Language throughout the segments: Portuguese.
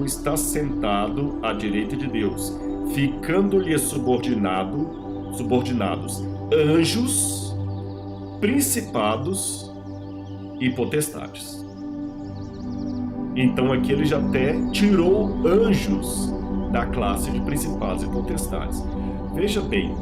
está sentado à direita de Deus, ficando-lhe subordinados anjos, principados e potestades. Então aqui ele já até tirou anjos da classe de principados e potestades. Veja bem,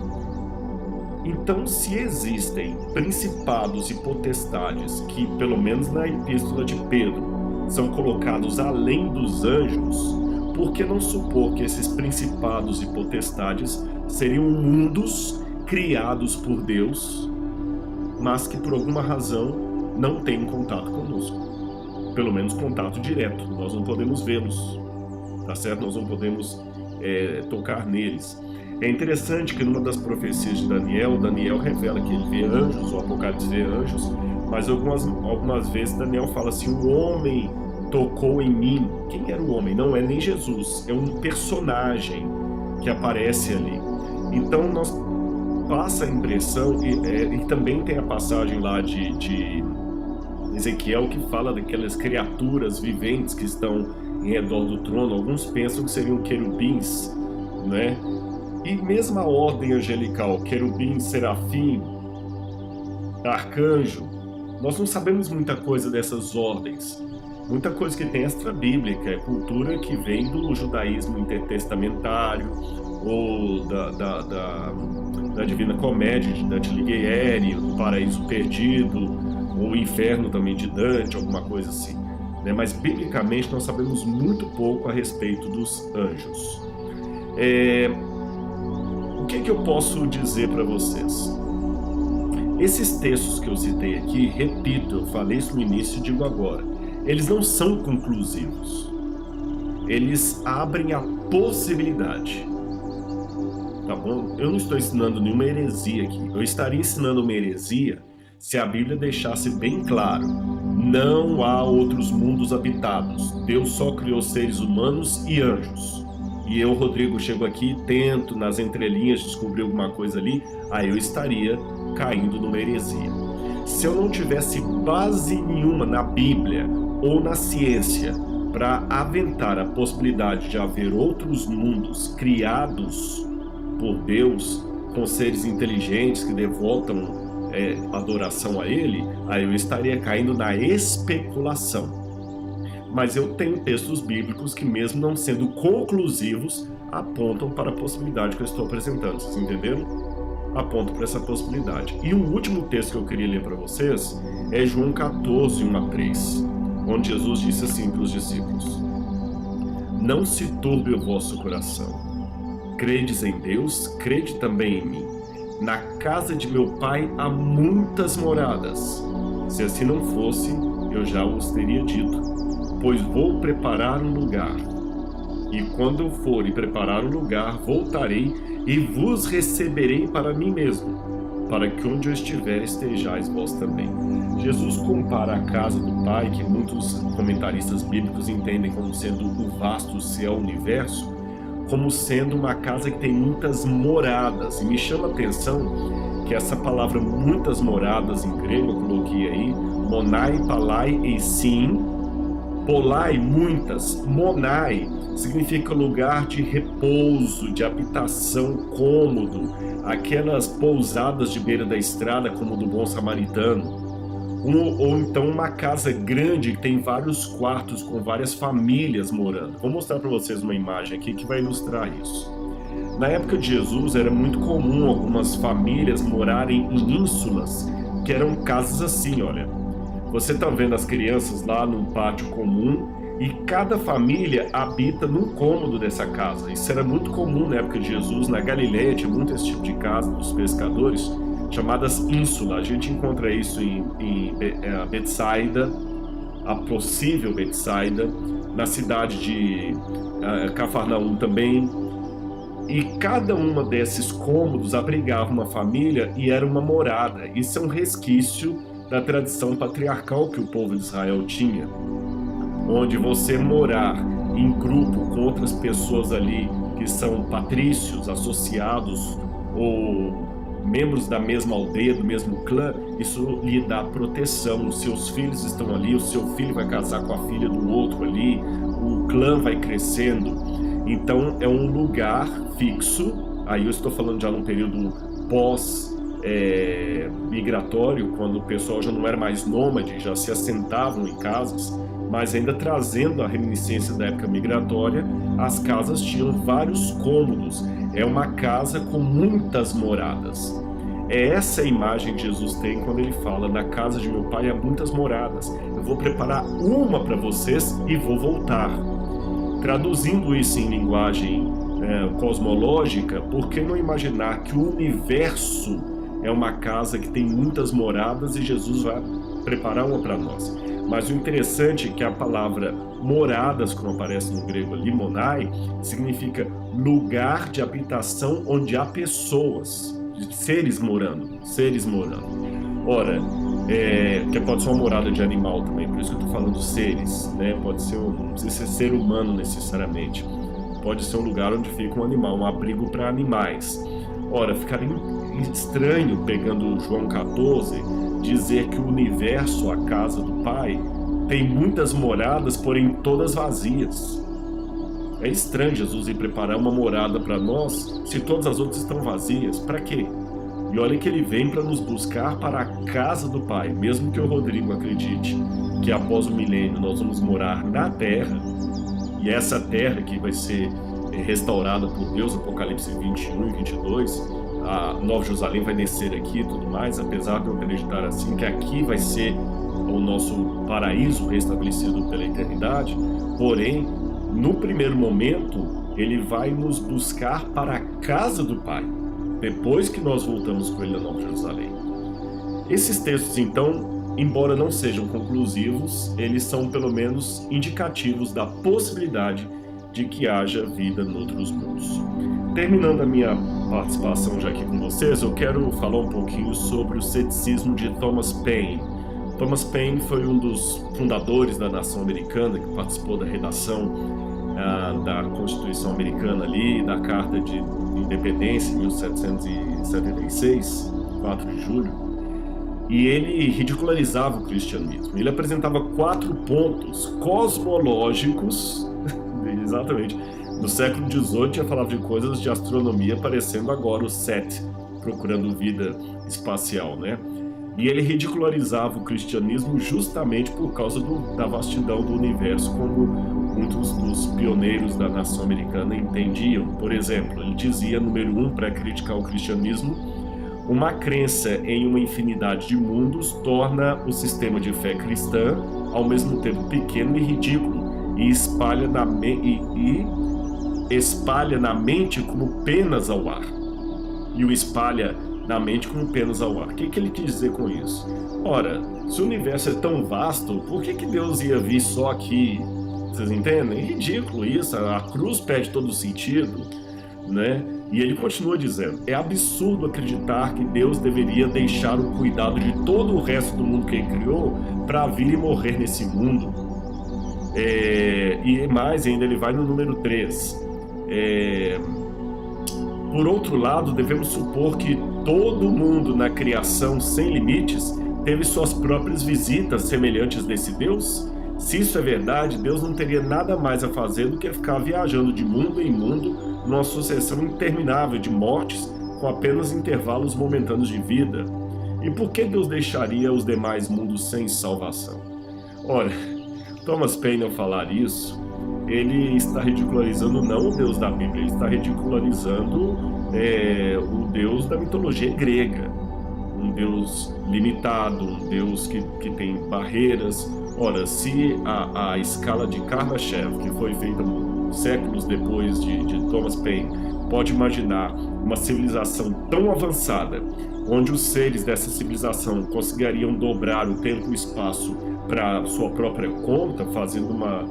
então se existem principados e potestades que, pelo menos na epístola de Pedro, são colocados além dos anjos, por que não supor que esses principados e potestades seriam mundos criados por Deus, mas que por alguma razão não têm contato conosco? Pelo menos contato direto, nós não podemos vê-los, tá certo? Nós não podemos tocar neles. É interessante que numa das profecias de Daniel revela que ele vê anjos, o Apocalipse vê anjos, mas algumas vezes Daniel fala assim: o homem tocou em mim. Quem era o homem? Não é nem Jesus, é um personagem que aparece ali. Então nós passa a impressão, e também tem a passagem lá de Ezequiel que fala daquelas criaturas viventes que estão em redor do trono. Alguns pensam que seriam querubins, né? E mesmo a ordem angelical, querubim, serafim, arcanjo, nós não sabemos muita coisa dessas ordens. Muita coisa que tem extra-bíblica, é cultura que vem do judaísmo intertestamentário, ou da Divina Comédia, de Dante Alighieri, do Paraíso Perdido, ou o Inferno também de Dante, alguma coisa assim, né? Mas, biblicamente, nós sabemos muito pouco a respeito dos anjos. O que eu posso dizer para vocês? Esses textos que eu citei aqui, repito, eu falei isso no início e digo agora, eles não são conclusivos. Eles abrem a possibilidade. Tá bom? Eu não estou ensinando nenhuma heresia aqui. Eu estaria ensinando uma heresia se a Bíblia deixasse bem claro: não há outros mundos habitados. Deus só criou seres humanos e anjos. E eu, Rodrigo, chego aqui e tento, nas entrelinhas, descobrir alguma coisa ali, aí eu estaria caindo numa heresia. Se eu não tivesse base nenhuma na Bíblia ou na ciência para aventar a possibilidade de haver outros mundos criados por Deus, com seres inteligentes que devotam adoração a Ele, aí eu estaria caindo na especulação. Mas eu tenho textos bíblicos que, mesmo não sendo conclusivos, apontam para a possibilidade que eu estou apresentando. Vocês entenderam? Apontam para essa possibilidade. E o último texto que eu queria ler para vocês é João 14, 1-3, onde Jesus disse assim para os discípulos: não se turbe o vosso coração. Credes em Deus, crede também em mim. Na casa de meu Pai há muitas moradas. Se assim não fosse, eu já os teria dito, pois vou preparar um lugar. E quando eu for e preparar um lugar, voltarei e vos receberei para mim mesmo, para que onde eu estiver estejais vós também. Jesus compara a casa do Pai, que muitos comentaristas bíblicos entendem como sendo o vasto céu, universo, como sendo uma casa que tem muitas moradas. E me chama a atenção que essa palavra muitas moradas em grego, eu coloquei aí, monai, palai e sim, polai, muitas, monai, significa lugar de repouso, de habitação cômodo, aquelas pousadas de beira da estrada como do bom samaritano. Ou então uma casa grande que tem vários quartos com várias famílias morando. Vou mostrar para vocês uma imagem aqui que vai ilustrar isso. Na época de Jesus era muito comum algumas famílias morarem em ínsulas, que eram casas assim, olha. Você está vendo as crianças lá num pátio comum e cada família habita num cômodo dessa casa. Isso era muito comum na época de Jesus. Na Galileia tinha muito esse tipo de casa dos pescadores, chamadas ínsulas. A gente encontra isso em Betsaida, a possível Betsaida, na cidade de Cafarnaum também. E cada uma desses cômodos abrigava uma família e era uma morada. Isso é um resquício da tradição patriarcal que o povo de Israel tinha, onde você morar em grupo com outras pessoas ali que são patrícios, associados ou membros da mesma aldeia, do mesmo clã, isso lhe dá proteção. Os seus filhos estão ali, o seu filho vai casar com a filha do outro ali, o clã vai crescendo. Então é um lugar fixo. Aí eu estou falando já num período pós-migratório, quando o pessoal já não era mais nômade, já se assentavam em casas, mas ainda trazendo a reminiscência da época migratória. As casas tinham vários cômodos. É uma casa com muitas moradas. É essa a imagem que Jesus tem quando ele fala: na casa de meu pai há muitas moradas. Eu vou preparar uma para vocês e vou voltar. Traduzindo isso em linguagem cosmológica, por que não imaginar que o universo é uma casa que tem muitas moradas e Jesus vai preparar uma para nós? Mas o interessante é que a palavra moradas, como aparece no grego limonai, significa lugar de habitação onde há pessoas, seres morando. Ora, que pode ser uma morada de animal também, por isso que eu estou falando seres, né? Pode ser, não precisa ser ser humano necessariamente, pode ser um lugar onde fica um animal, um abrigo para animais. Ora, ficaria estranho, pegando João 14, dizer que o universo, a casa do Pai, tem muitas moradas, porém todas vazias. É estranho Jesus ir preparar uma morada para nós se todas as outras estão vazias. Para quê? E olha que ele vem para nos buscar para a casa do Pai. Mesmo que o Rodrigo acredite que após o milênio nós vamos morar na terra, e essa terra que vai ser restaurada por Deus, Apocalipse 21 e 22, a Nova Jerusalém vai descer aqui e tudo mais, apesar de eu acreditar assim, que aqui vai ser o nosso paraíso restabelecido pela eternidade. Porém, no primeiro momento, ele vai nos buscar para a casa do Pai, depois que nós voltamos com ele na Nova Jerusalém. Esses textos, então, embora não sejam conclusivos, eles são pelo menos indicativos da possibilidade de que haja vida noutros mundos. Terminando a minha participação já aqui com vocês, eu quero falar um pouquinho sobre o ceticismo de Thomas Paine. Thomas Paine foi um dos fundadores da nação americana, que participou da redação da Constituição Americana ali, da Carta de Independência em 1776, 4 de julho, e ele ridicularizava o cristianismo. Ele apresentava 4 pontos cosmológicos, exatamente, no século XVIII já falava de coisas de astronomia, parecendo agora o SET, procurando vida espacial, né? E ele ridicularizava o cristianismo justamente por causa da vastidão do universo, como muitos dos pioneiros da nação americana entendiam. Por exemplo, ele dizia, número 1, para criticar o cristianismo: uma crença em uma infinidade de mundos torna o sistema de fé cristã ao mesmo tempo pequeno e ridículo, e espalha na mente como penas ao ar. E o espalha na mente como penas ao ar. O que ele quis dizer com isso? Ora, se o universo é tão vasto, por que Deus ia vir só aqui? Vocês entendem? É ridículo isso. A cruz perde todo o sentido, né? E ele continua dizendo: é absurdo acreditar que Deus deveria deixar o cuidado de todo o resto do mundo que ele criou para vir e morrer nesse mundo. E mais ainda, ele vai no número 3. Por outro lado, devemos supor que todo mundo na criação sem limites teve suas próprias visitas semelhantes desse Deus? Se isso é verdade, Deus não teria nada mais a fazer do que ficar viajando de mundo em mundo numa sucessão interminável de mortes com apenas intervalos momentâneos de vida. E por que Deus deixaria os demais mundos sem salvação? Ora, Thomas Paine, ao falar isso, ele está ridicularizando não o Deus da Bíblia, ele está ridicularizando o Deus da mitologia grega, um Deus limitado, um Deus que tem barreiras. Ora, se a escala de Kardashev, que foi feita séculos depois de Thomas Paine, pode imaginar uma civilização tão avançada, onde os seres dessa civilização conseguiriam dobrar o tempo e o espaço para sua própria conta, fazendo uma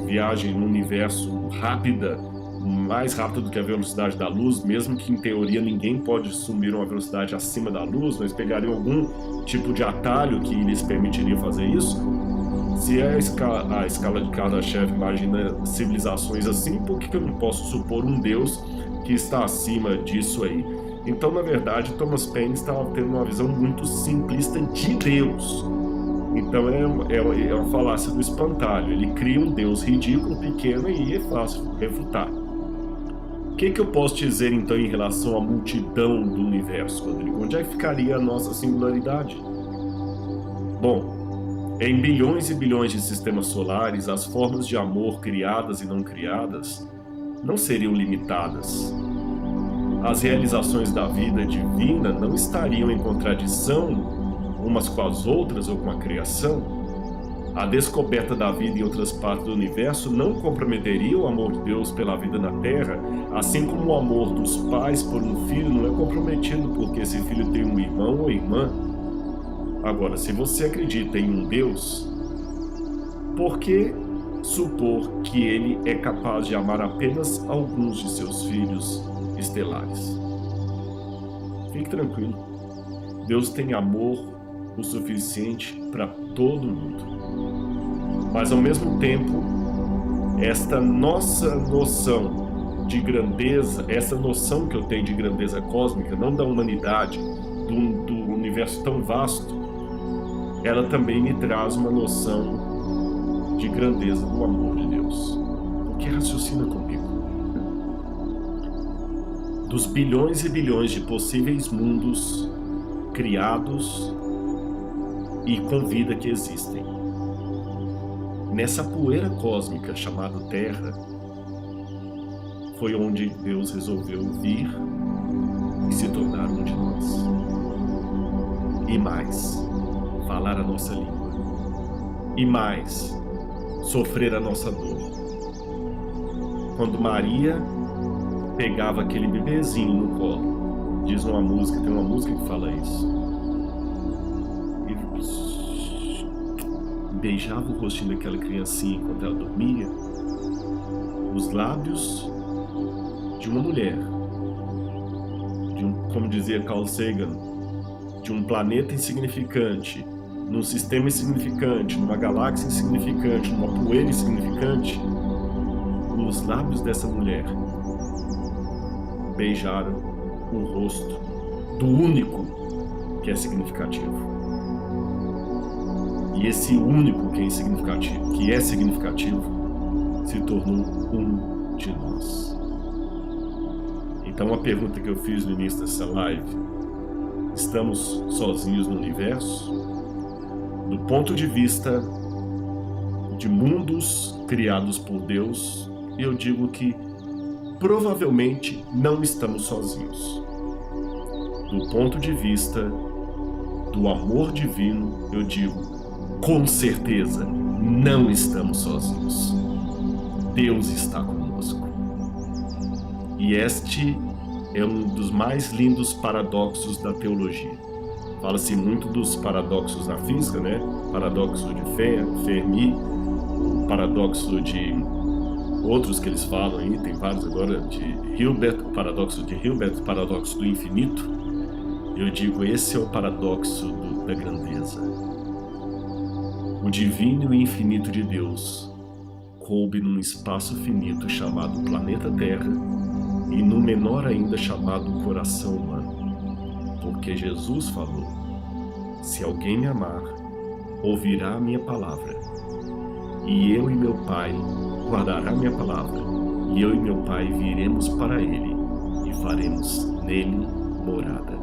viagem no universo rápida, mais rápida do que a velocidade da luz, mesmo que em teoria ninguém pode assumir uma velocidade acima da luz, mas pegariam algum tipo de atalho que lhes permitiria fazer isso. Se a escala de Kardashev imagina civilizações assim, por que eu não posso supor um Deus que está acima disso aí? Então, na verdade, Thomas Paine estava tendo uma visão muito simplista de Deus. Então é uma falácia do espantalho. Ele cria um Deus ridículo, pequeno, e é fácil refutar. O que eu posso dizer então em relação à multidão do universo, Rodrigo? Onde é que ficaria a nossa singularidade? Bom, em bilhões e bilhões de sistemas solares, as formas de amor criadas e não criadas não seriam limitadas. As realizações da vida divina não estariam em contradição umas com as outras ou com a criação. A descoberta da vida em outras partes do universo não comprometeria o amor de Deus pela vida na Terra, assim como o amor dos pais por um filho não é comprometido porque esse filho tem um irmão ou irmã. Agora, se você acredita em um Deus, por que supor que ele é capaz de amar apenas alguns de seus filhos estelares? Fique tranquilo. Deus tem amor o suficiente para todo mundo. Mas ao mesmo tempo, esta nossa noção de grandeza, essa noção que eu tenho de grandeza cósmica, não da humanidade, do universo tão vasto, ela também me traz uma noção de grandeza do amor de Deus. Porque raciocina comigo. Dos bilhões e bilhões de possíveis mundos criados e com vida que existem, nessa poeira cósmica chamada Terra, foi onde Deus resolveu vir e se tornar um de nós. E mais, falar a nossa língua. E mais, sofrer a nossa dor. Quando Maria pegava aquele bebezinho no colo, diz uma música, tem uma música que fala isso, beijava o rostinho daquela criancinha enquanto ela dormia, os lábios de uma mulher, como dizia Carl Sagan, de um planeta insignificante, num sistema insignificante, numa galáxia insignificante, numa poeira insignificante, os lábios dessa mulher beijaram o rosto do único que é significativo. E esse único que é significativo, se tornou um de nós. Então a pergunta que eu fiz no início dessa live: estamos sozinhos no universo? Do ponto de vista de mundos criados por Deus, eu digo que provavelmente não estamos sozinhos. Do ponto de vista do amor divino, eu digo, com certeza, não estamos sozinhos. Deus está conosco. E este é um dos mais lindos paradoxos da teologia. Fala-se muito dos paradoxos na física, né? Paradoxo de Fermi, o paradoxo de outros que eles falam aí, tem vários agora, de Hilbert, o paradoxo de Hilbert, o paradoxo do infinito. Eu digo, esse é o paradoxo da grandeza. O divino e infinito de Deus coube num espaço finito chamado planeta Terra e no menor ainda chamado coração humano. Porque Jesus falou: se alguém me amar, ouvirá a minha palavra, e eu e meu Pai guardará minha palavra, e eu e meu Pai viremos para ele e faremos nele morada.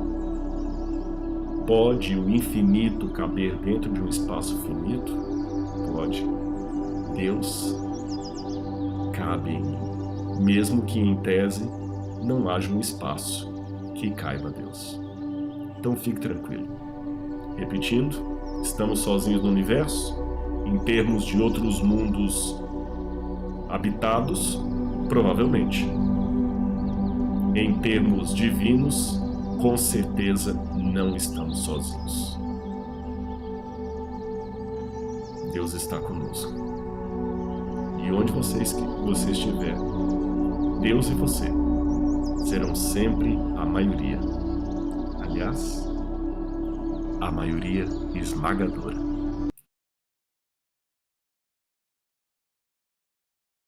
Pode o infinito caber dentro de um espaço finito? Pode. Deus cabe em mim, mesmo que em tese não haja um espaço que caiba a Deus. Então fique tranquilo. Repetindo, estamos sozinhos no universo? Em termos de outros mundos habitados? Provavelmente. Em termos divinos, com certeza não estamos sozinhos. Deus está conosco. E onde você estiver, Deus e você serão sempre a maioria. Aliás, a maioria esmagadora.